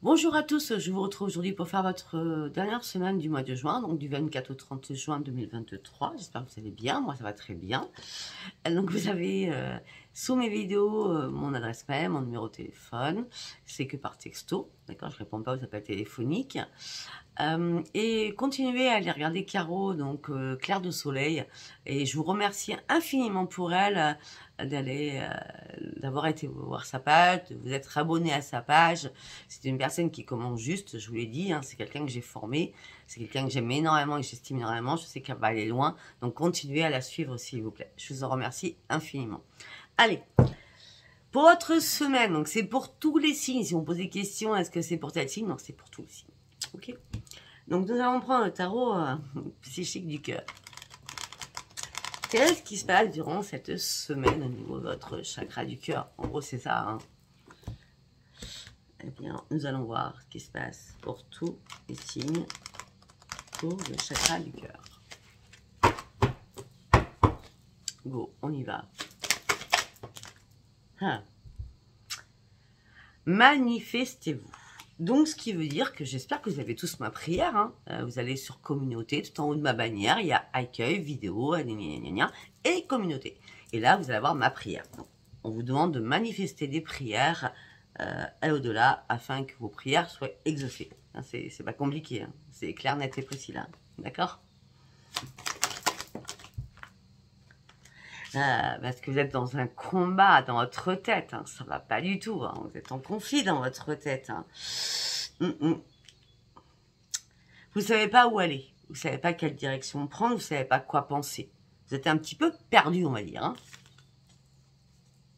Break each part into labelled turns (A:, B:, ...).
A: Bonjour à tous, je vous retrouve aujourd'hui pour faire votre dernière semaine du mois de juin, donc du 24 au 30 juin 2023. J'espère que vous allez bien, moi ça va très bien. Donc vous avez sous mes vidéos mon adresse mail, mon numéro de téléphone, c'est que par texto, d'accord, je ne réponds pas aux appels téléphoniques. Et continuez à aller regarder Caro, donc Claire de Soleil, et je vous remercie infiniment pour elle d'avoir été voir sa page, de vous être abonné à sa page. C'est une personne qui commence juste, je vous l'ai dit, hein, c'est quelqu'un que j'ai formé, c'est quelqu'un que j'aime énormément et que j'estime énormément, je sais qu'elle va aller loin, donc continuez à la suivre s'il vous plaît, je vous en remercie infiniment. Allez, pour votre semaine, donc c'est pour tous les signes, si on pose des questions, est-ce que c'est pour tel signe? Non, c'est pour tous les signes, ok. Donc nous allons prendre le tarot psychique du cœur. Qu'est-ce qui se passe durant cette semaine au niveau de votre chakra du cœur? En gros, c'est ça. Hein. Eh bien, nous allons voir ce qui se passe pour tous les signes pour le chakra du cœur. Go, on y va. Ah. Manifestez-vous. Donc, ce qui veut dire que j'espère que vous avez tous ma prière. Hein. Vous allez sur communauté, tout en haut de ma bannière, il y a accueil, vidéo, et communauté. Et là, vous allez avoir ma prière. Donc, on vous demande de manifester des prières à l'au-delà afin que vos prières soient exaucées. Hein, c'est pas compliqué, hein. C'est clair, net et précis là. D'accord? Parce que vous êtes dans un combat dans votre tête, hein. Ça va pas du tout, hein. Vous êtes en conflit dans votre tête. Hein. Vous savez pas où aller, vous savez pas quelle direction prendre, vous savez pas quoi penser. Vous êtes un petit peu perdu, on va dire.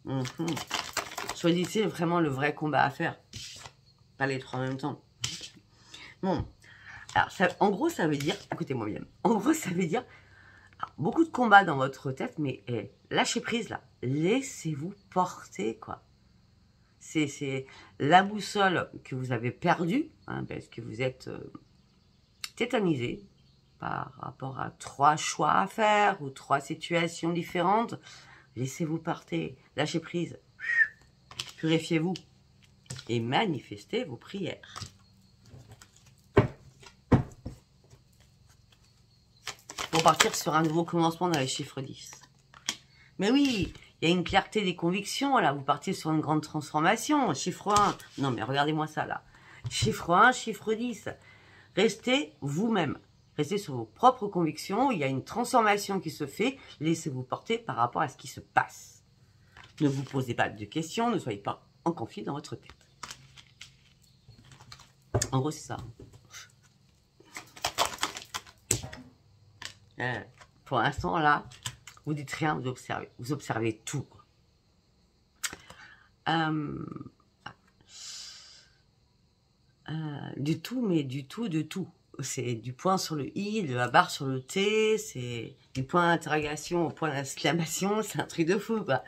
A: Hein. Choisissez vraiment le vrai combat à faire, pas les trois en même temps. Bon, alors ça, en gros ça veut dire, écoutez-moi bien, en gros ça veut dire beaucoup de combats dans votre tête, mais lâchez prise là, laissez-vous porter quoi. C'est la boussole que vous avez perdue, hein, parce que vous êtes tétanisé par rapport à 3 choix à faire ou 3 situations différentes. Laissez-vous porter, lâchez prise, purifiez-vous et manifestez vos prières. Pour partir sur un nouveau commencement dans les chiffres 10. Mais oui, il y a une clarté des convictions, là, vous partez sur une grande transformation. Chiffre 1, non mais regardez-moi ça, là. Chiffre 1, chiffre 10. Restez vous-même. Restez sur vos propres convictions, il y a une transformation qui se fait. Laissez-vous porter par rapport à ce qui se passe. Ne vous posez pas de questions, ne soyez pas en conflit dans votre tête. En gros, c'est ça. Pour l'instant, là, vous dites rien, vous observez. Vous observez tout. Du tout, mais du tout, de tout. C'est du point sur le i, de la barre sur le t, c'est du point d'interrogation au point d'exclamation, c'est un truc de fou, quoi.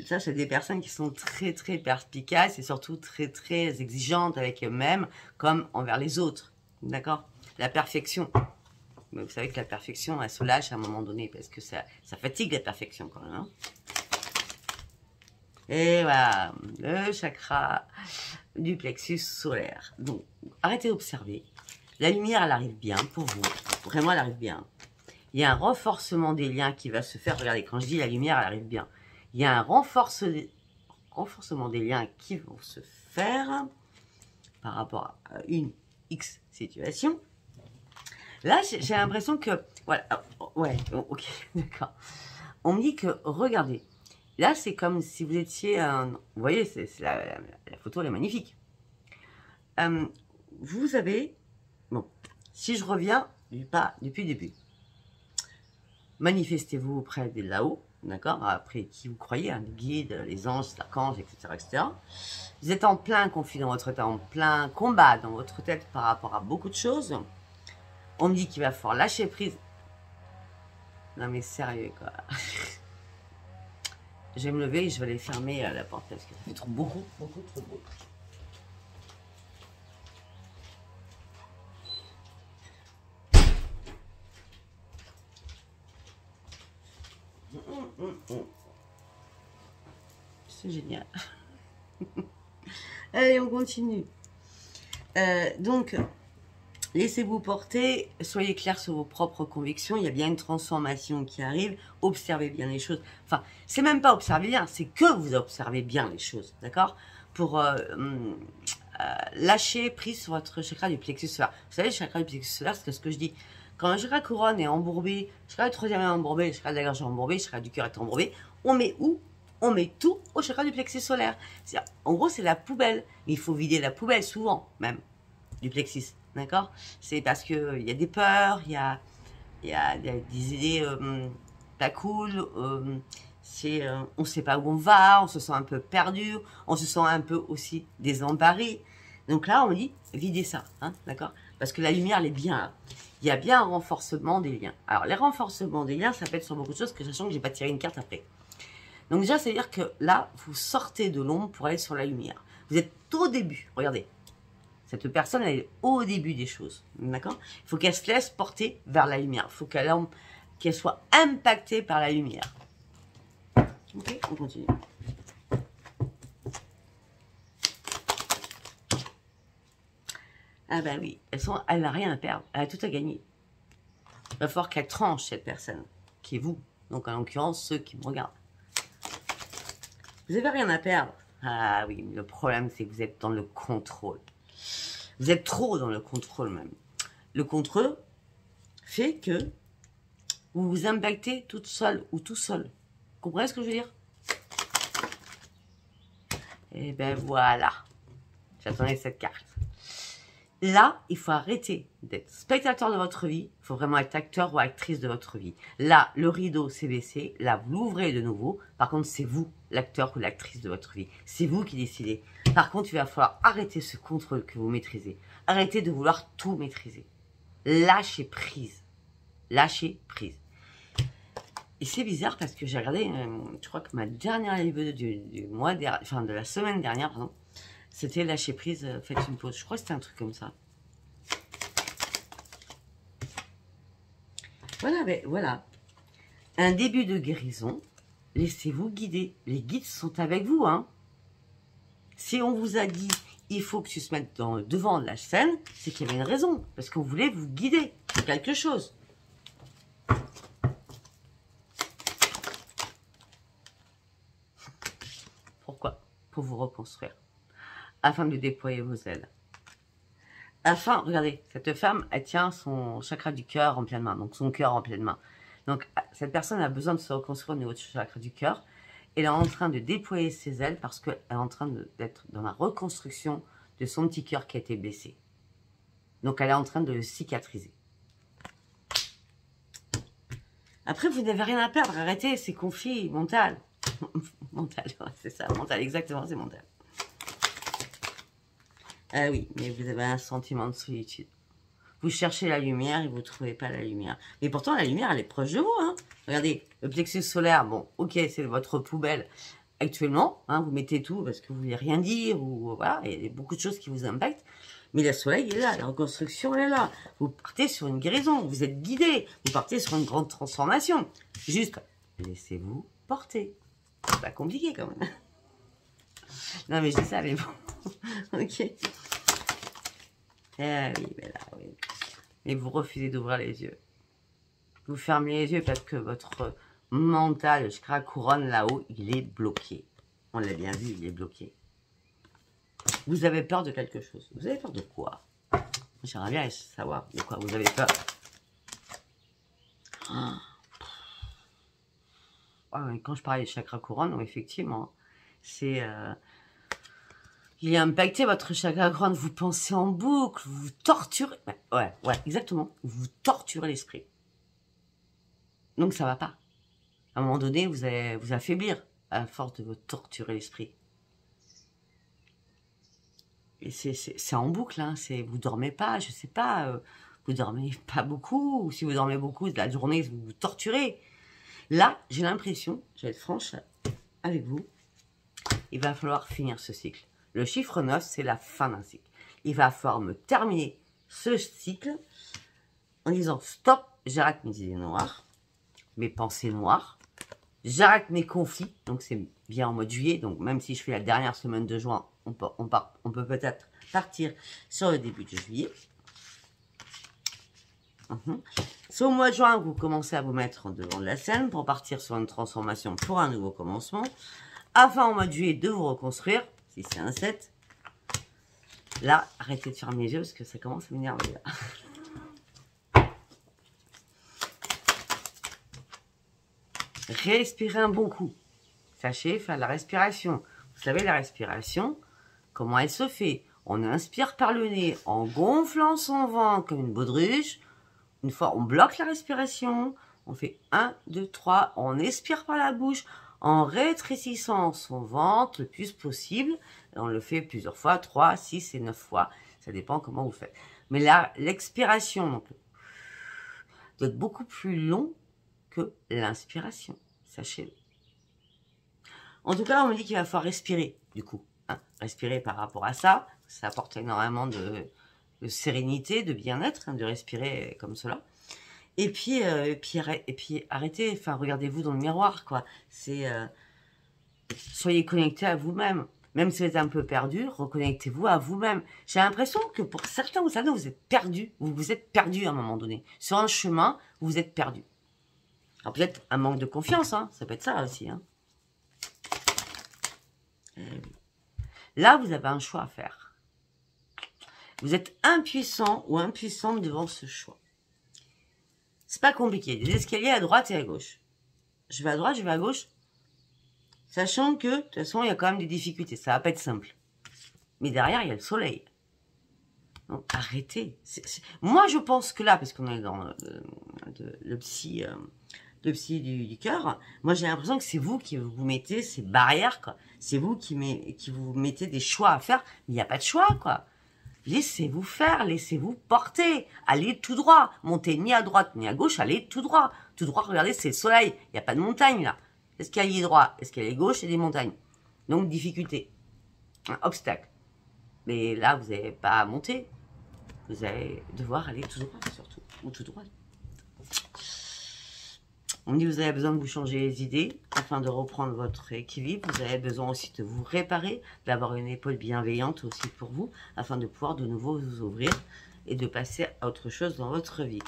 A: Ça, c'est des personnes qui sont très, très perspicaces et surtout très, très exigeantes avec eux-mêmes comme envers les autres. D'accord? La perfection. Mais vous savez que la perfection, elle se lâche à un moment donné parce que ça fatigue la perfection quand même. Hein. Et voilà, le chakra du plexus solaire. Donc, arrêtez d'observer. La lumière, elle arrive bien pour vous. Vraiment, elle arrive bien. Il y a un renforcement des liens qui va se faire. Regardez, quand je dis la lumière, elle arrive bien. Il y a un renforcement des liens qui vont se faire par rapport à une X situation. Là, j'ai l'impression que... Voilà, ouais, ok, d'accord. On me dit que, regardez, là, c'est comme si vous étiez... vous voyez, la photo, elle est magnifique. Vous avez... Bon, si je reviens depuis le début. Manifestez-vous auprès des là-haut, d'accord? Après, qui vous croyez, hein, les guides, les anges, les archanges, etc., etc. Vous êtes en plein conflit dans votre tête, en plein combat dans votre tête par rapport à beaucoup de choses. On me dit qu'il va falloir lâcher prise. Non mais sérieux quoi. Je vais me lever et je vais aller fermer la porte parce que ça fait trop beaucoup trop beau. C'est génial. Allez, on continue. Donc, laissez-vous porter, soyez clair sur vos propres convictions, il y a bien une transformation qui arrive, observez bien les choses. Enfin, c'est même pas observer bien, c'est que vous observez bien les choses, d'accord? Pour lâcher prise sur votre chakra du plexus solaire. Vous savez, le chakra du plexus solaire, c'est ce que je dis. Quand le chakra couronne est embourbé, le chakra du troisième est embourbé, le chakra de la gorge est embourbé, le chakra du cœur est embourbé, on met où? On met tout au chakra du plexus solaire. En gros, c'est la poubelle. Il faut vider la poubelle souvent, même, du plexus. D'accord? C'est parce qu'il y a des peurs, il y a des idées pas cool, on ne sait pas où on va, on se sent un peu perdu, on se sent un peu aussi désemparé. Donc là, on dit, videz ça, hein, d'accord? Parce que la lumière, elle est bien là. Il y a bien un renforcement des liens. Alors, les renforcements des liens, ça peut être sur beaucoup de choses, que sachant que j'ai pas tiré une carte après. Donc déjà, c'est-à-dire que là, vous sortez de l'ombre pour aller sur la lumière. Vous êtes au début, regardez. Cette personne, elle est au début des choses, d'accord? Il faut qu'elle se laisse porter vers la lumière. Il faut qu'elle soit impactée par la lumière. Ok, on continue. Ah ben oui, elle n'a rien à perdre, elle a tout à gagner. Il va falloir qu'elle tranche, cette personne, qui est vous. Donc en l'occurrence, ceux qui me regardent. Vous n'avez rien à perdre. Ah oui, mais le problème, c'est que vous êtes dans le contrôle. Vous êtes trop dans le contrôle même. Le contrôle fait que vous vous impactez toute seule ou tout seul. Vous comprenez ce que je veux dire? Et ben voilà. J'attendais cette carte. Là, il faut arrêter d'être spectateur de votre vie. Il faut vraiment être acteur ou actrice de votre vie. Là, le rideau s'est baissé. Là, vous l'ouvrez de nouveau. Par contre, c'est vous, l'acteur ou l'actrice de votre vie. C'est vous qui décidez. Par contre, il va falloir arrêter ce contrôle que vous maîtrisez. Arrêtez de vouloir tout maîtriser. Lâchez prise. Lâchez prise. Et c'est bizarre parce que j'ai regardé, je crois que ma dernière live du mois dernier, enfin de la semaine dernière, pardon, c'était lâcher prise, faites une pause. Je crois que c'était un truc comme ça. Voilà, mais voilà. Un début de guérison. Laissez-vous guider. Les guides sont avec vous, hein. Si on vous a dit, il faut que tu te mettes devant la scène, c'est qu'il y avait une raison. Parce qu'on voulait vous guider sur quelque chose. Pourquoi? Pour vous reconstruire. Afin de déployer vos ailes. Afin, regardez, cette femme, elle tient son chakra du cœur en pleine main. Donc son cœur en pleine main. Donc cette personne a besoin de se reconstruire au niveau du chakra du cœur. Elle est en train de déployer ses ailes parce qu'elle est en train d'être dans la reconstruction de son petit cœur qui a été blessé. Donc elle est en train de le cicatriser. Après, vous n'avez rien à perdre. Arrêtez, c'est conflit mental. Mental, ouais, c'est ça, mental, exactement, c'est mental. Ah oui, mais vous avez un sentiment de solitude. Vous cherchez la lumière et vous ne trouvez pas la lumière. Mais pourtant, la lumière, elle est proche de vous. Hein. Regardez, le plexus solaire, bon, ok, c'est votre poubelle actuellement. Hein, vous mettez tout parce que vous ne voulez rien dire. Ou voilà, il y a beaucoup de choses qui vous impactent. Mais le soleil est là, la reconstruction elle est là. Vous partez sur une guérison, vous êtes guidé. Vous partez sur une grande transformation. Juste, laissez-vous porter. C'est pas compliqué quand même. Non, mais je dis ça, mais bon. Ok. Eh oui, mais là, oui. Mais vous refusez d'ouvrir les yeux. Vous fermez les yeux parce que votre mental, le chakra couronne là-haut, il est bloqué. On l'a bien vu, il est bloqué. Vous avez peur de quelque chose. Vous avez peur de quoi? J'aimerais bien savoir de quoi vous avez peur. Quand je parlais de chakra couronne, effectivement, c'est... il a impacté votre chakra couronne, vous pensez en boucle, vous vous torturez. Ouais, exactement. Vous torturez l'esprit. Donc ça va pas. À un moment donné, vous allez vous affaiblir à force de vous torturer l'esprit. Et c'est en boucle, hein. Vous dormez pas, je sais pas, vous dormez pas beaucoup, ou si vous dormez beaucoup, la journée, vous vous torturez. Là, j'ai l'impression, je vais être franche avec vous, il va falloir finir ce cycle. Le chiffre 9, c'est la fin d'un cycle. Il va falloir me terminer ce cycle en disant stop, j'arrête mes idées noires, mes pensées noires, j'arrête mes conflits, donc c'est bien en mode juillet, donc même si je fais la dernière semaine de juin, on peut peut-être partir sur le début de juillet. C'est au mois de juin que vous commencez à vous mettre devant de la scène pour partir sur une transformation pour un nouveau commencement. Afin, au mois de juillet, de vous reconstruire, si c'est un 7. Là, arrêtez de fermer les yeux parce que ça commence à m'énerver là. Respirez un bon coup. Sachez faire la respiration. Vous savez, la respiration, comment elle se fait? On inspire par le nez en gonflant son ventre comme une baudruche. Une fois, on bloque la respiration. On fait 1, 2, 3. On expire par la bouche en rétrécissant son ventre le plus possible. Et on le fait plusieurs fois, 3, 6 et 9 fois. Ça dépend comment vous faites. Mais là, l'expiration doit être beaucoup plus long que l'inspiration. Sachez-le. En tout cas, on me dit qu'il va falloir respirer, du coup. Hein, respirer par rapport à ça. Ça apporte énormément de sérénité, de bien-être, hein, de respirer comme cela. Et puis arrêtez, enfin, regardez-vous dans le miroir, quoi. C'est, soyez connectés à vous-même. Même si vous êtes un peu perdu, reconnectez-vous à vous-même. J'ai l'impression que pour certains, vous savez, vous êtes perdus. Vous êtes perdus à un moment donné. Sur un chemin, vous êtes perdus. Alors peut-être un manque de confiance, hein. Ça peut être ça aussi, hein. Là, vous avez un choix à faire. Vous êtes impuissant ou impuissante devant ce choix. C'est pas compliqué. Des escaliers à droite et à gauche. Je vais à droite, je vais à gauche. Sachant que, de toute façon, il y a quand même des difficultés. Ça va pas être simple. Mais derrière, il y a le soleil. Donc, arrêtez. Moi, je pense que là, parce qu'on est dans le psy du cœur, moi, j'ai l'impression que c'est vous qui vous mettez ces barrières, quoi. C'est vous qui vous mettez des choix à faire. Mais il n'y a pas de choix, quoi. Laissez-vous faire, laissez-vous porter. Allez tout droit. Montez ni à droite ni à gauche, allez tout droit. Tout droit, regardez, c'est le soleil. Il n'y a pas de montagne, là. Escalier droit, escalier gauche et des montagnes. Donc, difficulté. Un obstacle. Mais là, vous n'avez pas à monter. Vous allez devoir aller tout droit, surtout. Ou tout droit. On me dit que vous avez besoin de vous changer les idées afin de reprendre votre équilibre. Vous avez besoin aussi de vous réparer, d'avoir une épaule bienveillante aussi pour vous, afin de pouvoir de nouveau vous ouvrir et de passer à autre chose dans votre vie.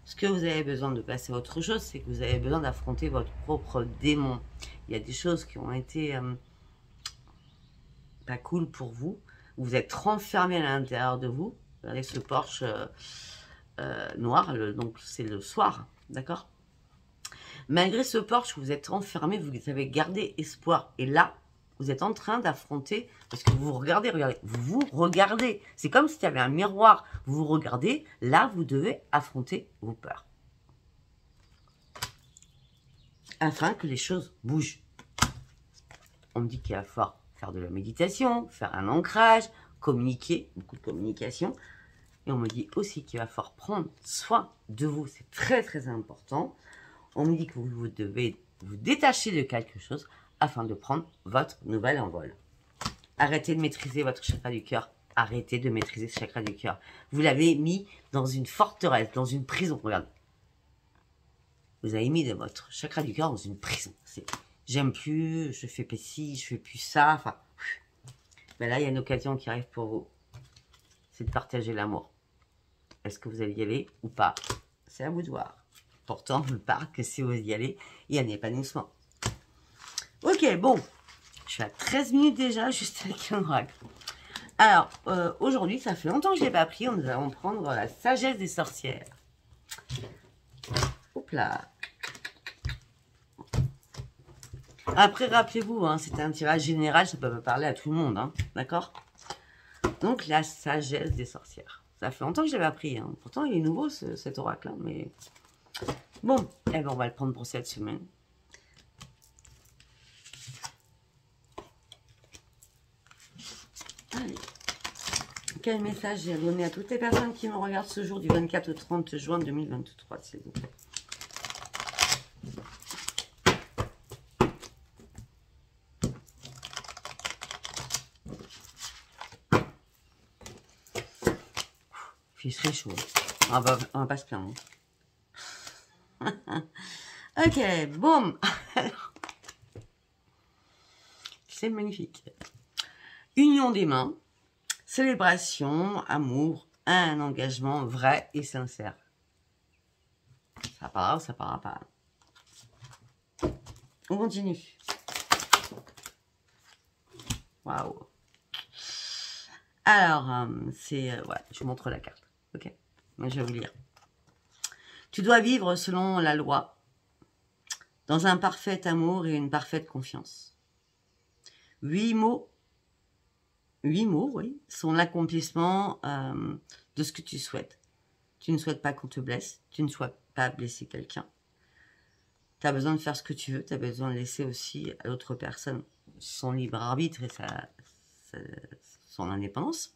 A: Ce que vous avez besoin de passer à autre chose, c'est que vous avez besoin d'affronter votre propre démon. Il y a des choses qui ont été pas cool pour vous. Vous êtes renfermé à l'intérieur de vous. Regardez ce porche noir, donc c'est le soir, d'accord? Malgré ce porche, vous êtes enfermé, vous avez gardé espoir. Et là, vous êtes en train d'affronter, parce que vous regardez, vous regardez. C'est comme s'il y avait un miroir, vous vous regardez. Là, vous devez affronter vos peurs. Afin que les choses bougent. On me dit qu'il va falloir faire de la méditation, faire un ancrage, communiquer, beaucoup de communication. Et on me dit aussi qu'il va falloir prendre soin de vous. C'est très, très important. On me dit que vous devez vous détacher de quelque chose afin de prendre votre nouvel envol. Arrêtez de maîtriser votre chakra du cœur. Arrêtez de maîtriser ce chakra du cœur. Vous l'avez mis dans une forteresse, dans une prison. Regarde. Vous avez mis de votre chakra du cœur dans une prison. C'est j'aime plus, je fais pas ci, je fais plus ça. Enfin, mais là, il y a une occasion qui arrive pour vous. C'est de partager l'amour. Est-ce que vous allez y aller ou pas? C'est à vous de voir. Pourtant, je parle que si vous y allez, il y a un épanouissement. Ok, bon. Je suis à 13 minutes déjà, juste avec un oracle. Alors, aujourd'hui, ça fait longtemps que je ne l'ai pas pris. Nous allons prendre la sagesse des sorcières. Hop là. Après, rappelez-vous, hein, c'était un tirage général, ça peut pas parler à tout le monde, hein, d'accord? Donc, la sagesse des sorcières. Ça fait longtemps que je l'avais appris. Hein. Pourtant, il est nouveau, cet oracle-là, mais... Bon, eh ben, on va le prendre pour cette semaine. Allez. Quel message j'ai donné à toutes les personnes qui me regardent ce jour du 24 au 30 juin 2023, s'il vous plaît. Il fait très chaud. On va pas se plaindre. Ok, boum. C'est magnifique. Union des mains, célébration, amour, un engagement vrai et sincère. Ça part ou ça part pas. On continue. Waouh. Alors, c'est... ouais, je vous montre la carte. Ok. Moi, je vais vous lire. Tu dois vivre selon la loi, dans un parfait amour et une parfaite confiance. 8 mots, oui, sont l'accomplissement de ce que tu souhaites. Tu ne souhaites pas qu'on te blesse, tu ne souhaites pas blesser quelqu'un. Tu as besoin de faire ce que tu veux, tu as besoin de laisser aussi à l'autre personne son libre arbitre et son indépendance.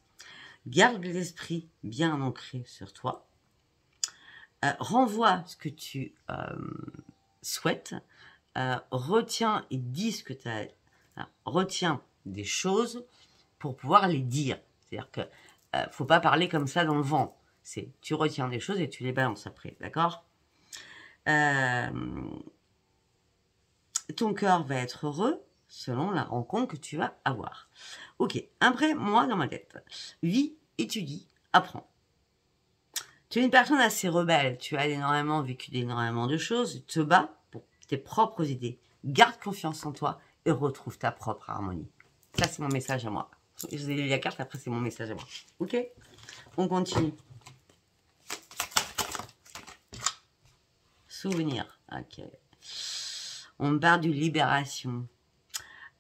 A: Garde l'esprit bien ancré sur toi. Renvoie ce que tu souhaites. Retiens et dis ce que tu as. Retiens des choses pour pouvoir les dire. C'est-à-dire que faut pas parler comme ça dans le vent. C'est tu retiens des choses et tu les balances après, d'accord? Ton cœur va être heureux selon la rencontre que tu vas avoir. Ok, après, moi, dans ma tête, vis, étudie, apprends. Tu es une personne assez rebelle, tu as énormément vécu énormément de choses, te bats pour tes propres idées. Garde confiance en toi et retrouve ta propre harmonie. Ça, c'est mon message à moi. Je vous ai lu la carte, après, c'est mon message à moi. Ok? On continue. Souvenir. Ok. On me parle de libération.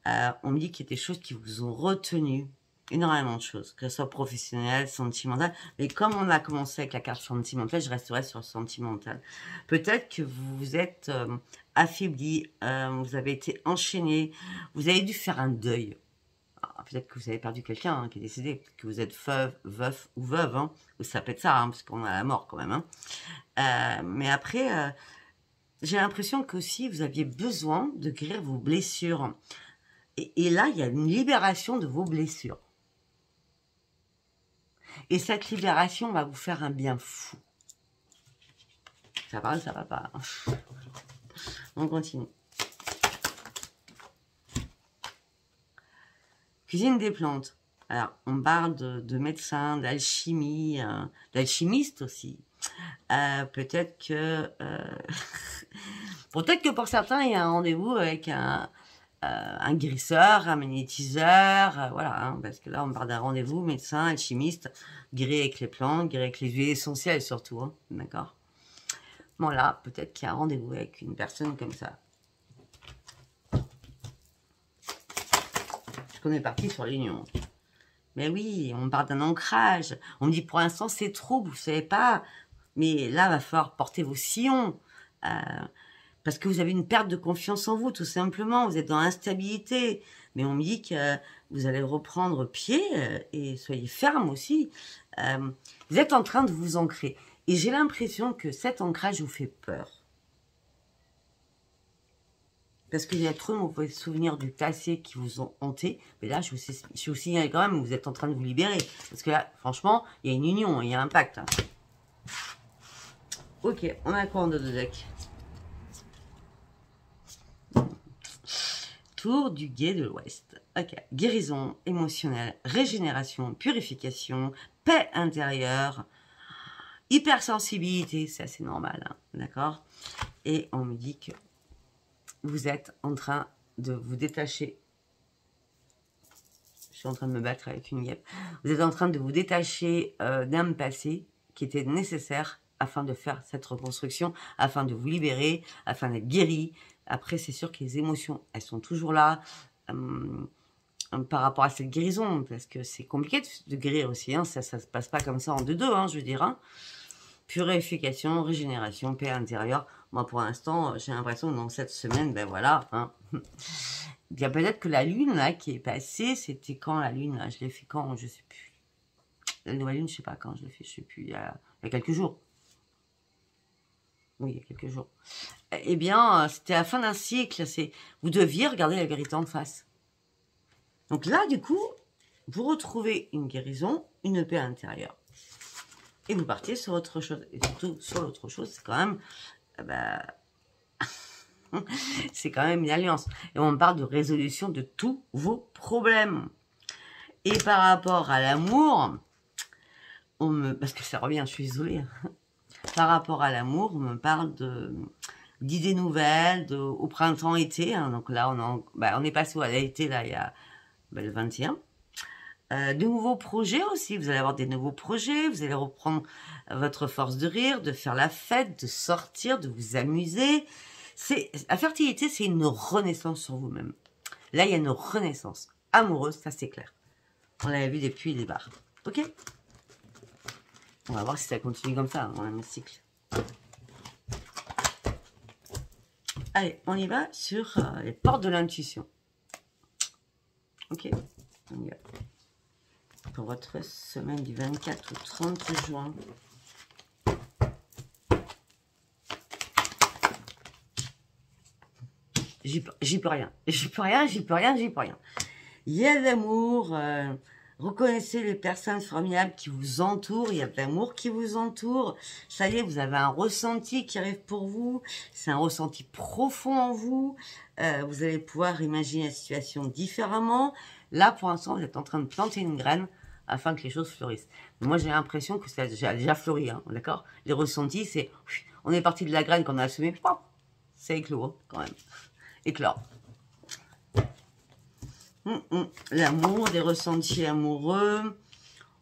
A: On me dit qu'il y a des choses qui vous ont retenu. Énormément de choses, que ce soit professionnel, sentimental. Mais comme on a commencé avec la carte sentimentale, je resterai sur le sentimental. Peut-être que vous vous êtes affaibli, vous avez été enchaîné, vous avez dû faire un deuil. Peut-être que vous avez perdu quelqu'un qui est décédé, que vous êtes veuf ou veuve, hein. Ça peut être ça, hein, parce qu'on a la mort quand même. Hein. Mais après, j'ai l'impression qu'aussi vous aviez besoin de guérir vos blessures. Et là, il y a une libération de vos blessures. Et cette libération va vous faire un bien fou. Ça va, ça va pas. On continue. Cuisine des plantes. Alors, on parle de médecins, d'alchimie, d'alchimistes aussi. Peut-être que pour certains, il y a un rendez-vous avec un guérisseur, un magnétiseur, voilà, hein, parce que là, on parle d'un rendez-vous, médecin, alchimiste, guéri avec les plantes, guéri avec les huiles essentielles surtout, hein, d'accord? Bon, là, peut-être qu'il y a un rendez-vous avec une personne comme ça. Parce qu'on est parti sur l'union. Mais oui, on parle d'un ancrage. On me dit, pour l'instant, c'est trop, vous savez pas. Mais là, il va falloir porter vos sillons. Parce que vous avez une perte de confiance en vous, tout simplement. Vous êtes dans l'instabilité. Mais on me dit que vous allez reprendre pied et soyez ferme aussi. Vous êtes en train de vous ancrer. Et j'ai l'impression que cet ancrage vous fait peur. Parce qu'il y a trop de mauvais souvenirs du passé qui vous ont hanté. Mais là, je vous signale quand même, vous êtes en train de vous libérer. Parce que là, franchement, il y a une union, il y a un pacte. Hein. Ok, on a quoi en deux de deck? Tour du guet de l'Ouest. Ok. Guérison émotionnelle, régénération, purification, paix intérieure, hypersensibilité, c'est assez normal, hein, d'accord? Et on me dit que vous êtes en train de vous détacher. Je suis en train de me battre avec une guêpe. Vous êtes en train de vous détacher d'un passé qui était nécessaire afin de faire cette reconstruction, afin de vous libérer, afin d'être guéri. Après, c'est sûr que les émotions, elles sont toujours là par rapport à cette guérison, parce que c'est compliqué de guérir aussi. Hein. Ça se passe pas comme ça en deux, hein, je veux dire. Hein. Purification, régénération, paix intérieure. Moi, pour l'instant, j'ai l'impression que dans cette semaine, ben voilà. Hein. Il y a peut-être que la lune, là, qui est passée, c'était quand la lune, là, je l'ai fait quand, je sais plus. La nouvelle lune, je sais pas quand je l'ai fait, je sais plus, il y a quelques jours. Oui, il y a quelques jours. Eh bien, c'était la fin d'un cycle. Vous deviez regarder la vérité en face. Donc là, du coup, vous retrouvez une guérison, une paix intérieure. Et vous partez sur autre chose. Et surtout, sur l'autre chose, c'est quand même... c'est quand même une alliance. Et on parle de résolution de tous vos problèmes. Et par rapport à l'amour, parce que ça revient, je suis désolée. Par rapport à l'amour, on me parle d'idées nouvelles, au printemps-été. Hein, donc là, on est passé à l'été, là, il y a le 21. De nouveaux projets aussi. Vous allez avoir des nouveaux projets. Vous allez reprendre votre force de rire, de faire la fête, de sortir, de vous amuser. La fertilité, c'est une renaissance sur vous-même. Là, il y a une renaissance amoureuse, ça c'est clair. On l'avait vu depuis les barres. Ok? On va voir si ça continue comme ça, dans le même cycle. Allez, on y va sur les portes de l'intuition. Ok, on y va. Pour votre semaine du 24 au 30 juin. J'y peux rien. J'y peux rien, j'y peux rien, j'y peux rien. Il y a de l'amour. Reconnaissez les personnes formidables qui vous entourent. Il y a de l'amour qui vous entoure. Ça y est, vous avez un ressenti qui arrive pour vous. C'est un ressenti profond en vous. Vous allez pouvoir imaginer la situation différemment. Là, pour l'instant, vous êtes en train de planter une graine afin que les choses fleurissent. Mais moi, j'ai l'impression que ça a déjà fleuri, hein, d'accord? Les ressentis, c'est... On est parti de la graine qu'on a semée, c'est éclos, hein, quand même. Éclore. L'amour, des ressentis amoureux.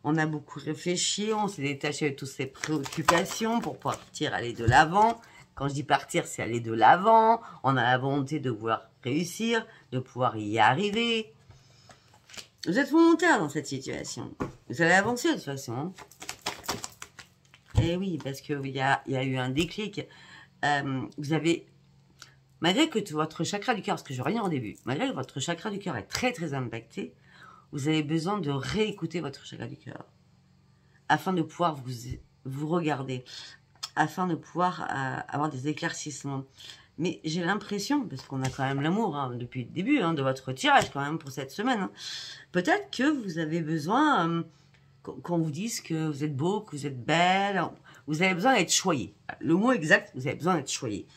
A: On a beaucoup réfléchi, on s'est détaché de toutes ces préoccupations pour partir, aller de l'avant. Quand je dis partir, c'est aller de l'avant. On a la volonté de vouloir réussir, de pouvoir y arriver. Vous êtes volontaire dans cette situation. Vous allez avancer de toute façon. Hein. Et oui, parce qu'il y a eu un déclic. Vous avez... Malgré que votre chakra du cœur, parce que je reviens au début, malgré que votre chakra du cœur est très très impacté, vous avez besoin de réécouter votre chakra du cœur afin de pouvoir vous regarder, afin de pouvoir avoir des éclaircissements. Mais j'ai l'impression, parce qu'on a quand même l'amour hein, depuis le début hein, de votre tirage quand même pour cette semaine, hein, peut-être que vous avez besoin, qu'on vous dise que vous êtes beau, que vous êtes belle, vous avez besoin d'être choyé. Le mot exact, vous avez besoin d'être choyé.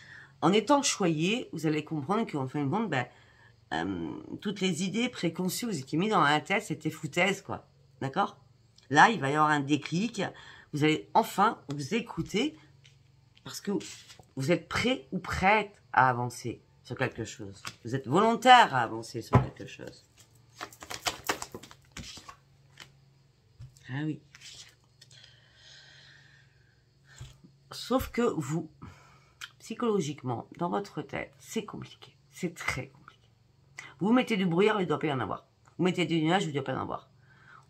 A: En étant choyé, vous allez comprendre qu'en fin de compte, toutes les idées préconçues qui mis dans la tête, c'était foutaise, quoi. D'accord? Là, il va y avoir un déclic. Vous allez enfin vous écouter parce que vous êtes prêt ou prête à avancer sur quelque chose. Vous êtes volontaire à avancer sur quelque chose. Ah oui. Sauf que vous... Psychologiquement, dans votre tête, c'est compliqué. C'est très compliqué. Vous mettez du brouillard, il ne doit pas y en avoir. Vous mettez du nuage, il ne doit pas y en avoir.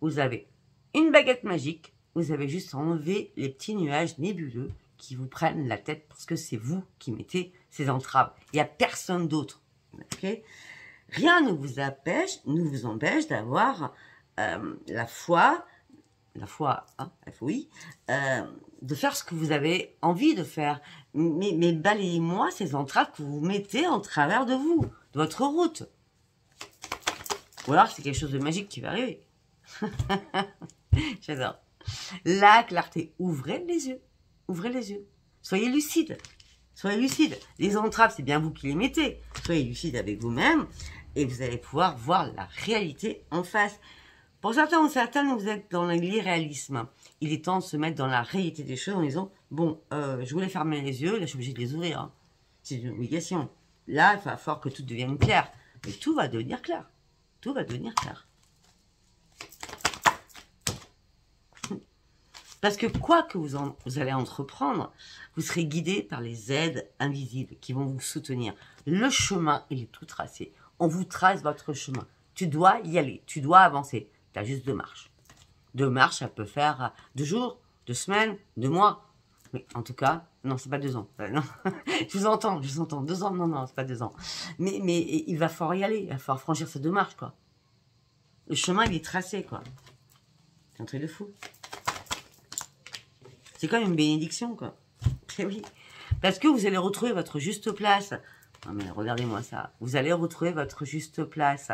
A: Vous avez une baguette magique, vous avez juste à enlever les petits nuages nébuleux qui vous prennent la tête parce que c'est vous qui mettez ces entraves. Il n'y a personne d'autre. Okay? Rien ne vous empêche d'avoir la foi, hein, FOI, de faire ce que vous avez envie de faire. Mais balayez-moi ces entraves que vous mettez en travers de vous, de votre route. Ou alors c'est quelque chose de magique qui va arriver. J'adore. La clarté. Ouvrez les yeux. Ouvrez les yeux. Soyez lucide. Soyez lucide. Les entraves, c'est bien vous qui les mettez. Soyez lucide avec vous-même et vous allez pouvoir voir la réalité en face. Pour certains ou certaines, vous êtes dans l'irréalisme. Il est temps de se mettre dans la réalité des choses en disant « Bon, je voulais fermer les yeux, là je suis obligé de les ouvrir. Hein. C'est une obligation. Là, il va falloir que tout devienne clair. Mais tout va devenir clair. Tout va devenir clair. » Parce que quoi que vous allez entreprendre, vous serez guidé par les aides invisibles qui vont vous soutenir. Le chemin, il est tout tracé. On vous trace votre chemin. Tu dois y aller. Tu dois avancer. Tu as juste 2 marches. 2 marches, ça peut faire 2 jours, 2 semaines, 2 mois. Mais en tout cas, non, c'est pas 2 ans. Non. je vous entends. 2 ans, non, c'est pas 2 ans. Mais il va falloir y aller. Il va falloir franchir ces 2 marches, quoi. Le chemin, il est tracé, quoi. C'est un truc de fou. C'est comme une bénédiction, quoi. Et oui. Parce que vous allez retrouver votre juste place. Non mais regardez-moi ça. Vous allez retrouver votre juste place.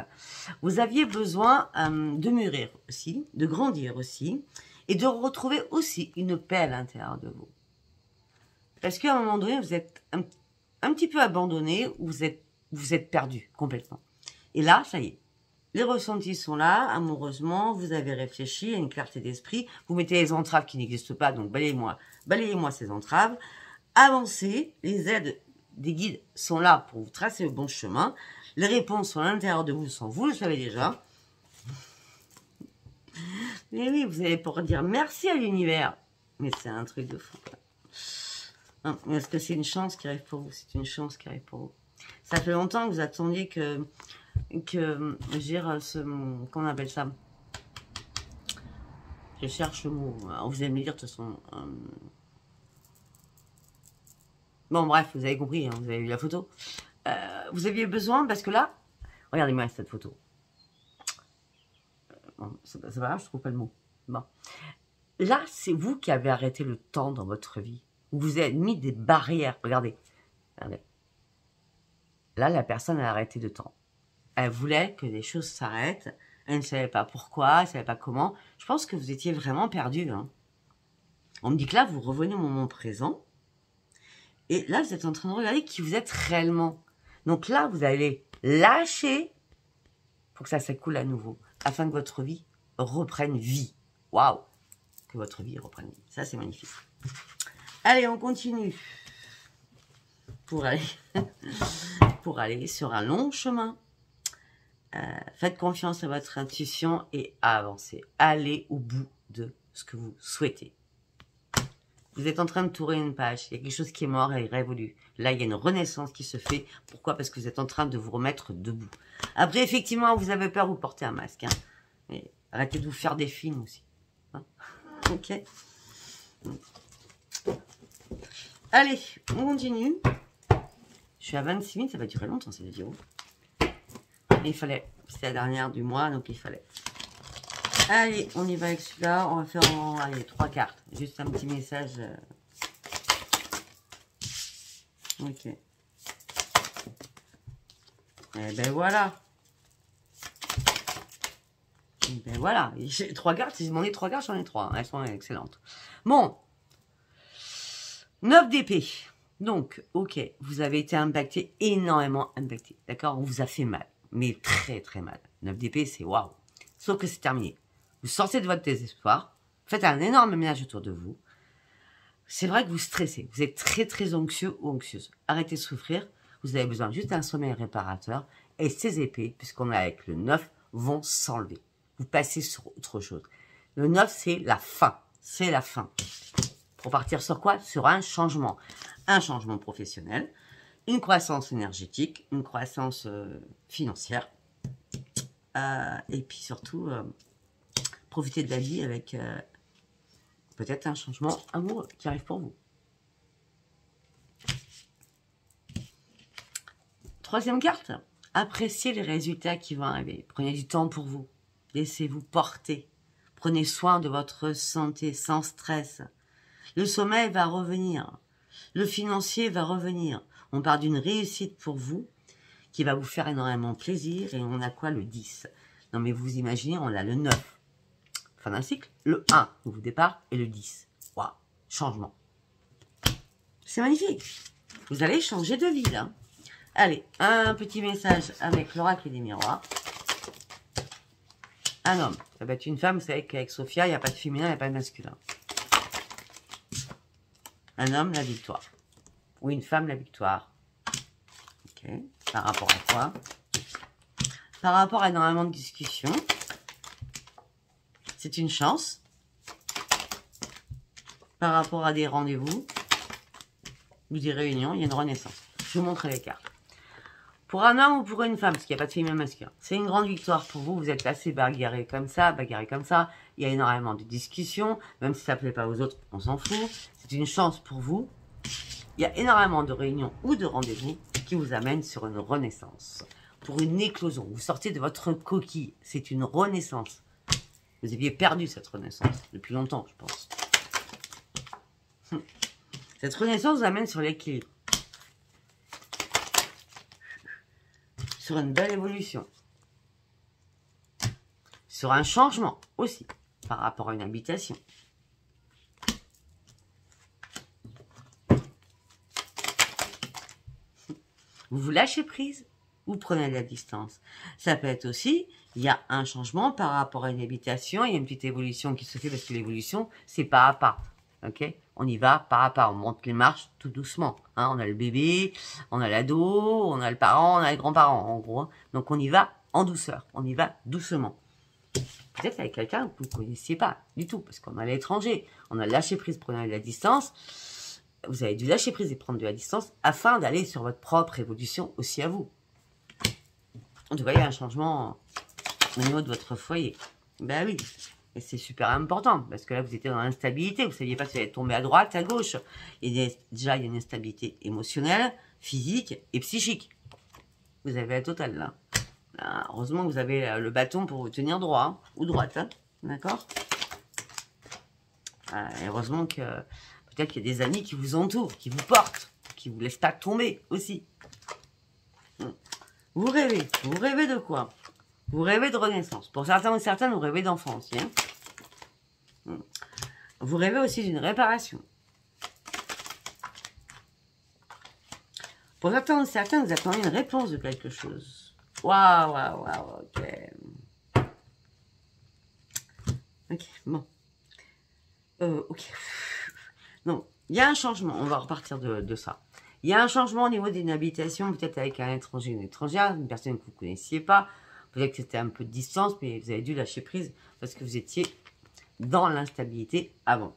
A: Vous aviez besoin de mûrir aussi, de grandir aussi, et de retrouver aussi une paix à l'intérieur de vous. Parce qu'à un moment donné, vous êtes un petit peu abandonné, ou vous êtes perdu complètement. Et là, ça y est. Les ressentis sont là, amoureusement, vous avez réfléchi, il y a une clarté d'esprit, vous mettez les entraves qui n'existent pas, donc balayez-moi ces entraves, avancez, les aides des guides sont là pour vous tracer le bon chemin, les réponses sont à l'intérieur de vous, sans vous le savez déjà. Mais oui, vous allez pouvoir dire merci à l'univers, mais c'est un truc de fou. Est-ce que c'est une chance qui arrive pour vous? C'est une chance qui arrive pour vous. Ça fait longtemps que vous attendiez que je dire, qu'on appelle ça. Je cherche le mot. Vous allez me dire de toute façon. Bon, bref, vous avez compris, hein, vous avez vu la photo. Vous aviez besoin, parce que là, regardez-moi cette photo. Bon, c'est pas grave, je trouve pas le mot. Bon. Là, c'est vous qui avez arrêté le temps dans votre vie. Vous vous avez mis des barrières. Regardez. Regardez. Là, la personne a arrêté le temps. Elle voulait que les choses s'arrêtent. Elle ne savait pas pourquoi, elle ne savait pas comment. Je pense que vous étiez vraiment perdu. Hein. On me dit que là, vous revenez au moment présent. Et là, vous êtes en train de regarder qui vous êtes réellement. Donc là, vous allez lâcher pour que ça s'écoule à nouveau. Afin que votre vie reprenne vie. Waouh! Que votre vie reprenne vie. Ça, c'est magnifique. Allez, on continue. Pour aller sur un long chemin. Faites confiance à votre intuition et avancez. Allez au bout de ce que vous souhaitez. Vous êtes en train de tourner une page. Il y a quelque chose qui est mort et révolu. Là, il y a une renaissance qui se fait. Pourquoi? Parce que vous êtes en train de vous remettre debout. Après, effectivement, vous avez peur, vous portez un masque. Hein. Mais arrêtez de vous faire des films aussi. Hein. Ok. Allez, on continue. Je suis à 26 minutes, ça va durer longtemps cette vidéo. Il fallait, c'était la dernière du mois, donc il fallait. Allez, on y va avec celui-là. On va faire allez, 3 cartes. Juste un petit message. Ok. Et ben voilà. Et ben voilà. J'ai 3 cartes. Si j'ai demandé 3 cartes, j'en ai 3. Elles sont excellentes. Bon. 9 d'épée. Donc, ok, vous avez été impacté, énormément impacté. D'accord? On vous a fait mal. Mais très très mal. 9 d'épée, c'est waouh. Sauf que c'est terminé. Vous sortez de votre désespoir. Faites un énorme ménage autour de vous. C'est vrai que vous stressez. Vous êtes très très anxieux ou anxieuse. Arrêtez de souffrir. Vous avez besoin juste d'un sommeil réparateur. Et ces épées, puisqu'on est avec le 9, vont s'enlever. Vous passez sur autre chose. Le 9, c'est la fin. C'est la fin. Pour partir sur quoi? Sur un changement. Un changement professionnel, une croissance énergétique, une croissance financière. Et puis surtout, profiter de la vie avec peut-être un changement amoureux qui arrive pour vous. Troisième carte, appréciez les résultats qui vont arriver. Prenez du temps pour vous. Laissez-vous porter. Prenez soin de votre santé sans stress. Le sommeil va revenir. Le financier va revenir. On part d'une réussite pour vous qui va vous faire énormément plaisir. Et on a quoi? Le 10. Non mais vous imaginez, on a le 9. Fin d'un cycle. Le 1, nouveau départ. Et le 10. Waouh, changement. C'est magnifique. Vous allez changer de vie là. Allez, un petit message avec l'oracle des miroirs. Un homme. Ça va être une femme. Vous savez qu'avec Sophia, il n'y a pas de féminin, il n'y a pas de masculin. Un homme, la victoire. Ou une femme, la victoire. Ok. Par rapport à quoi? Par rapport à énormément de discussions. C'est une chance. Par rapport à des rendez-vous. Ou des réunions, il y a une renaissance. Je vous montre les cartes. Pour un homme ou pour une femme, parce qu'il n'y a pas de féminin masculin. C'est une grande victoire pour vous. Vous êtes assez bagarré comme ça, bagarré comme ça. Il y a énormément de discussions. Même si ça ne plaît pas aux autres, on s'en fout. C'est une chance pour vous. Il y a énormément de réunions ou de rendez-vous qui vous amènent sur une renaissance. Pour une éclosion. Vous sortez de votre coquille. C'est une renaissance. Vous aviez perdu cette renaissance depuis longtemps, je pense. Cette renaissance vous amène sur l'équilibre. Sur une belle évolution. Sur un changement aussi. Par rapport à une habitation. Vous vous lâchez prise, vous prenez de la distance. Ça peut être aussi il y a un changement par rapport à une habitation, il y a une petite évolution qui se fait parce que l'évolution, c'est pas à pas. Ok, on y va pas à pas, on monte les marches tout doucement. Hein, on a le bébé, on a l'ado, on a le parent, on a les grands-parents, en gros. Hein. Donc on y va en douceur, on y va doucement. Peut-être avec quelqu'un que vous ne connaissiez pas du tout, parce qu'on est à l'étranger, on a lâché prise, prenant de la distance. Vous avez dû lâcher prise et prendre de la distance afin d'aller sur votre propre évolution aussi à vous. En tout cas, il y a un changement au niveau de votre foyer. Ben oui. Et c'est super important, parce que là, vous étiez dans l'instabilité. Vous ne saviez pas si vous allez tomber à droite, à gauche. Déjà, il y a une instabilité émotionnelle, physique et psychique. Vous avez la totale, là. Heureusement que vous avez le bâton pour vous tenir droit, hein, ou droite. Hein, d'accord. Et heureusement que peut-être qu'il y a des amis qui vous entourent, qui vous portent, qui ne vous laissent pas tomber aussi. Vous rêvez de quoi? Vous rêvez de renaissance. Pour certains ou certaines, vous rêvez d'enfant aussi. Hein. Vous rêvez aussi d'une réparation. Pour certains ou certaines, vous attendez une réponse de quelque chose. Waouh, ok. Ok, bon. Ok. Non, il y a un changement. On va repartir de ça. Il y a un changement au niveau d'une habitation, peut-être avec un étranger, une étrangère, une personne que vous ne connaissiez pas. Peut-être que c'était un peu de distance, mais vous avez dû lâcher prise parce que vous étiez dans l'instabilité avant.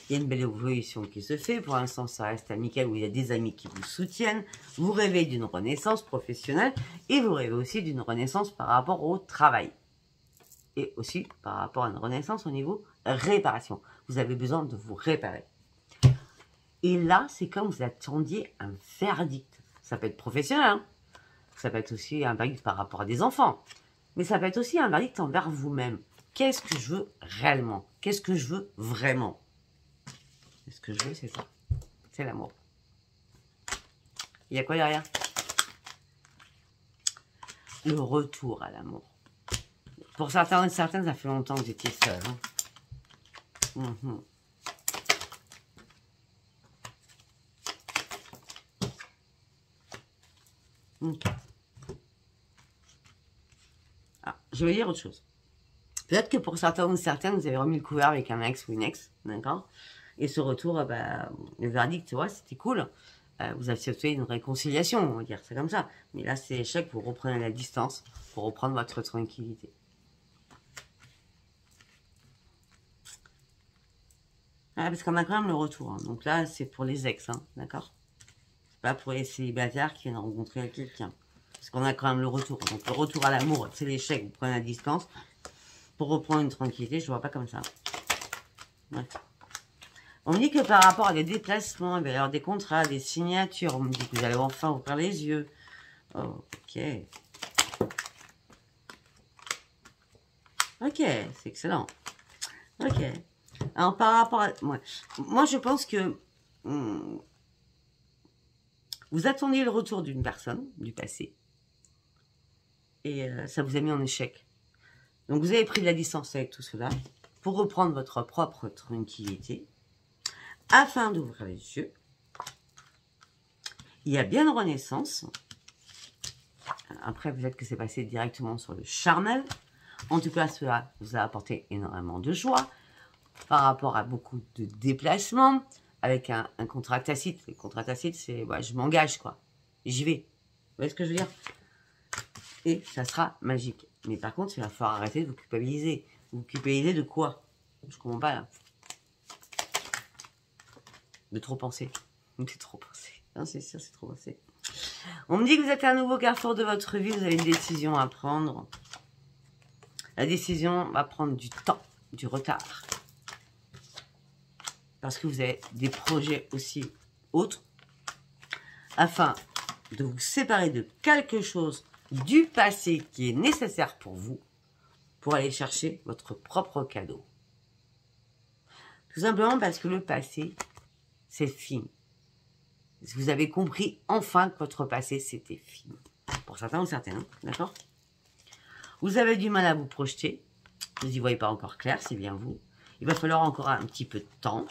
A: Il y a une belle évolution qui se fait. Pour l'instant, ça reste amical où il y a des amis qui vous soutiennent. Vous rêvez d'une renaissance professionnelle et vous rêvez aussi d'une renaissance par rapport au travail. Et aussi par rapport à une renaissance au niveau réparation. Vous avez besoin de vous réparer. Et là, c'est comme vous attendiez un verdict. Ça peut être professionnel, hein. Ça peut être aussi un verdict par rapport à des enfants. Mais ça peut être aussi un verdict envers vous-même. Qu'est-ce que je veux réellement? Qu'est-ce que je veux vraiment? Ce que je veux, c'est ça. C'est l'amour. Il y a quoi derrière? Le retour à l'amour. Pour certains et certaines, ça fait longtemps que vous étiez seul. Hein. Okay. Ah, je vais dire autre chose. Peut-être que pour certains ou certaines, vous avez remis le couvert avec un ex ou une ex, d'accord? Et ce retour, le verdict, tu vois, c'était cool. Vous avez fait une réconciliation, on va dire, c'est comme ça. Mais là, c'est échec, vous reprenez la distance pour reprendre votre tranquillité. Ah, parce qu'on a quand même le retour. Hein. Donc là, c'est pour les ex, hein, d'accord? Pas pour les célibataires qui viennent rencontrer quelqu'un. Parce qu'on a quand même le retour. Donc le retour à l'amour, c'est l'échec, vous prenez la distance. Pour reprendre une tranquillité, je ne vois pas comme ça. Ouais. On me dit que par rapport à des déplacements, il va y avoir des contrats, des signatures. On me dit que vous allez enfin ouvrir les yeux. Oh, ok. Ok, c'est excellent. Ok. Alors par rapport à... Moi je pense que... vous attendiez le retour d'une personne du passé. Et ça vous a mis en échec. Donc vous avez pris de la distance avec tout cela pour reprendre votre propre tranquillité afin d'ouvrir les yeux. Il y a bien une renaissance. Après, peut-être que c'est passé directement sur le charnel. En tout cas, cela vous a apporté énormément de joie par rapport à beaucoup de déplacements avec un contrat tacite. Le contrat tacite, c'est je m'engage, quoi. J'y vais. Vous voyez ce que je veux dire? Et ça sera magique. Mais par contre, il va falloir arrêter de vous culpabiliser. Vous culpabilisez de quoi? Je comprends pas, là. De trop penser. C'est trop penser. Non, c'est sûr, c'est trop penser. On me dit que vous êtes un nouveau carrefour de votre vie. Vous avez une décision à prendre. La décision va prendre du temps, du retard. Parce que vous avez des projets aussi autres. Afin de vous séparer de quelque chose du passé qui est nécessaire pour vous. Pour aller chercher votre propre cadeau. Tout simplement parce que le passé, c'est fini. Vous avez compris enfin que votre passé, c'était fini. Pour certains ou certaines, hein, d'accord? Vous avez du mal à vous projeter. Vous n'y voyez pas encore clair, c'est bien vous. Il va falloir encore un petit peu de temps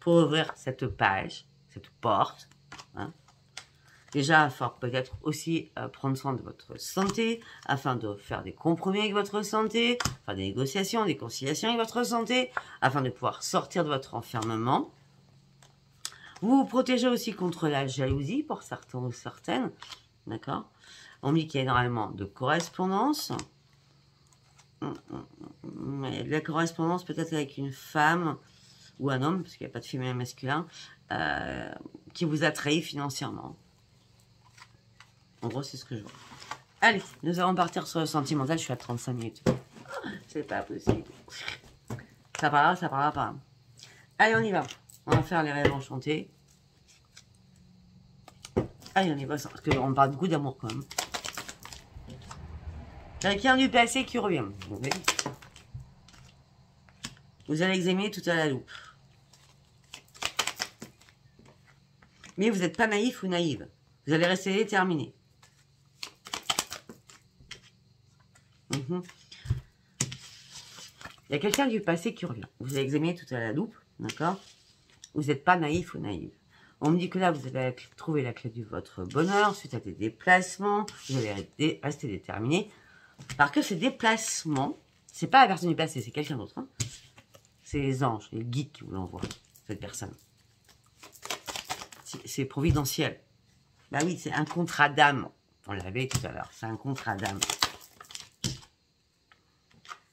A: pour ouvrir cette page, cette porte. Hein. Déjà, il faut peut-être aussi prendre soin de votre santé, afin de faire des compromis avec votre santé, faire des négociations, des conciliations avec votre santé, afin de pouvoir sortir de votre enfermement. Vous vous protégez aussi contre la jalousie, pour certains ou certaines, d'accord? On dit qu'il y a énormément de correspondance. De la correspondance peut-être avec une femme ou un homme, parce qu'il n'y a pas de féminin masculin, qui vous a trahi financièrement. En gros, c'est ce que je vois. Allez, nous allons partir sur le sentimental. Je suis à 35 minutes. C'est pas possible. Ça parlera pas. Allez, on y va. On va faire les rêves enchantés. Allez, on y va. Parce qu'on parle beaucoup d'amour quand même. Quelqu'un du passé qui revient. Vous allez examiner tout à la loupe. Mais vous n'êtes pas naïf ou naïve. Vous allez rester déterminé. Il y a quelqu'un du passé qui revient. Vous allez examiner tout à la loupe, d'accord? Vous n'êtes pas naïf ou naïve. On me dit que là, vous allez trouver la clé de votre bonheur suite à des déplacements. Vous allez rester déterminé. Parce que ces déplacements, c'est pas la personne du passé, c'est quelqu'un d'autre. Hein. C'est les anges, les guides qui vous l'envoient, cette personne. C'est providentiel. Bah oui, c'est un contrat d'âme. On l'avait tout à l'heure, c'est un contrat d'âme.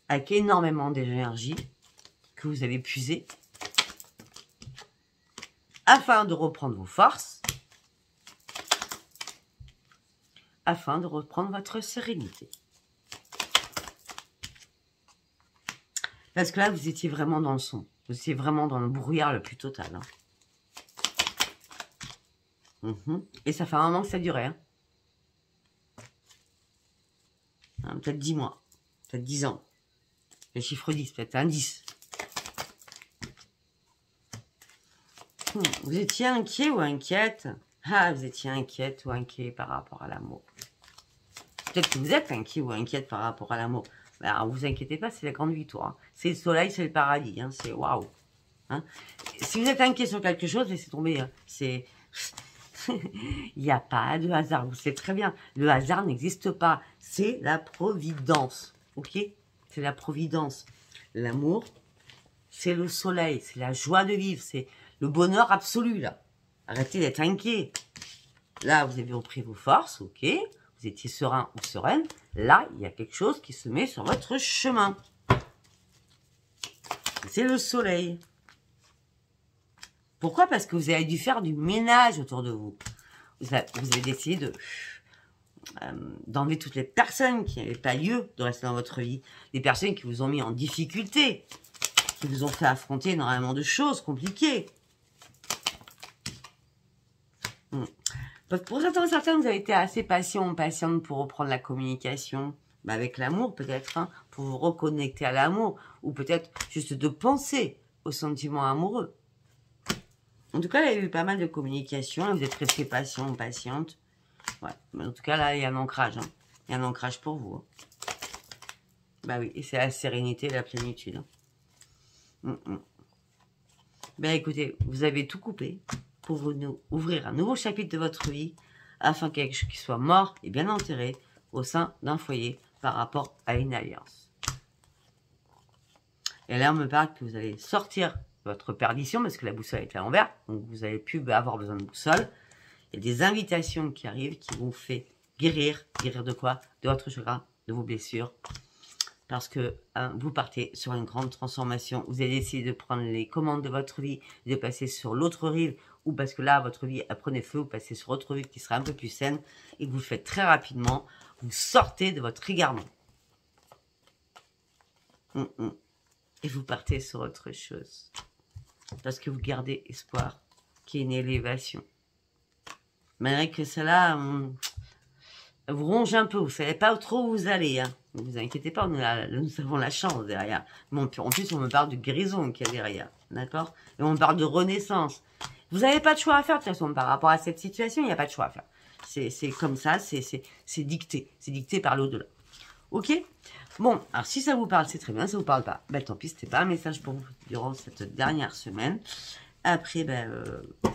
A: Avec énormément d'énergie que vous allez puiser afin de reprendre vos forces, afin de reprendre votre sérénité. Parce que là, vous étiez vraiment dans le son. Vous étiez vraiment dans le brouillard le plus total. Hein. Et ça fait un moment que ça durait. Hein, peut-être 10 mois. Peut-être 10 ans. Le chiffre 10, peut-être un 10. Vous étiez inquiet ou inquiète? Ah, vous étiez inquiète ou inquiet par rapport à l'amour. Peut-être que vous êtes inquiet ou inquiète par rapport à l'amour. Alors, vous inquiétez pas, c'est la grande victoire. Hein. C'est le soleil, c'est le paradis. Hein. C'est waouh. Hein. Si vous êtes inquiet sur quelque chose, laissez tomber. Hein. C'est... Il n'y a pas de hasard. Vous savez très bien. Le hasard n'existe pas. C'est la providence. Ok? C'est la providence. L'amour, c'est le soleil. C'est la joie de vivre. C'est le bonheur absolu, là. Arrêtez d'être inquiet. Là, vous avez repris vos forces. Ok? Vous étiez serein ou sereine. Là, il y a quelque chose qui se met sur votre chemin. C'est le soleil. Pourquoi? Parce que vous avez dû faire du ménage autour de vous. Vous avez décidé d'enlever toutes les personnes qui n'avaient pas lieu de rester dans votre vie. Les personnes qui vous ont mis en difficulté. Qui vous ont fait affronter énormément de choses compliquées. Pour certains, vous avez été assez patiente pour reprendre la communication. Avec l'amour, peut-être, hein, pour vous reconnecter à l'amour. Ou peut-être juste de penser aux sentiments amoureux. En tout cas, il y a eu pas mal de communication. Vous êtes resté patiente. Ouais. Mais en tout cas, là, il y a un ancrage. Hein. Il y a un ancrage pour vous. Hein. Bah oui, et c'est la sérénité et la plénitude. Hein. Ben écoutez, vous avez tout coupé pour vous ouvrir un nouveau chapitre de votre vie afin que quelque chose qui soit mort et bien enterré au sein d'un foyer par rapport à une alliance. Et là, on me parle que vous allez sortir votre perdition parce que la boussole est à l'envers, donc vous n'allez plus avoir besoin de boussole. Il y a des invitations qui arrivent qui vous font guérir. Guérir de quoi? De votre chagrin, de vos blessures. Parce que vous partez sur une grande transformation. Vous avez décidé de prendre les commandes de votre vie, de passer sur l'autre rive, ou parce que là, votre vie a prenait feu, vous passez sur autre rive qui sera un peu plus saine, et que vous le faites très rapidement. Vous sortez de votre égarement. Et vous partez sur autre chose. Parce que vous gardez espoir qu'il y ait une élévation. Malgré que cela vous ronge un peu, vous ne savez pas trop où vous allez. Hein. Ne vous inquiétez pas, nous avons la chance derrière. Mais en plus, on me parle de guérison qu'il y a derrière. D'accord? Et on me parle de renaissance. Vous n'avez pas de choix à faire, de toute façon, par rapport à cette situation, il n'y a pas de choix à faire. C'est comme ça, c'est dicté. C'est dicté par l'au-delà. Ok? Bon, alors si ça vous parle, c'est très bien. Si ça vous parle pas, ben tant pis, c'était pas un message pour vous durant cette dernière semaine. Après,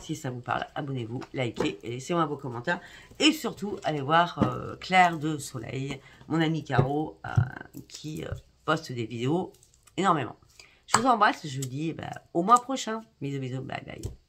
A: si ça vous parle, abonnez-vous, likez et laissez-moi vos commentaires. Et surtout, allez voir Claire de Soleil, mon amie Caro, qui poste des vidéos énormément. Je vous embrasse, je vous dis au mois prochain. Bisous, bisous, bye bye.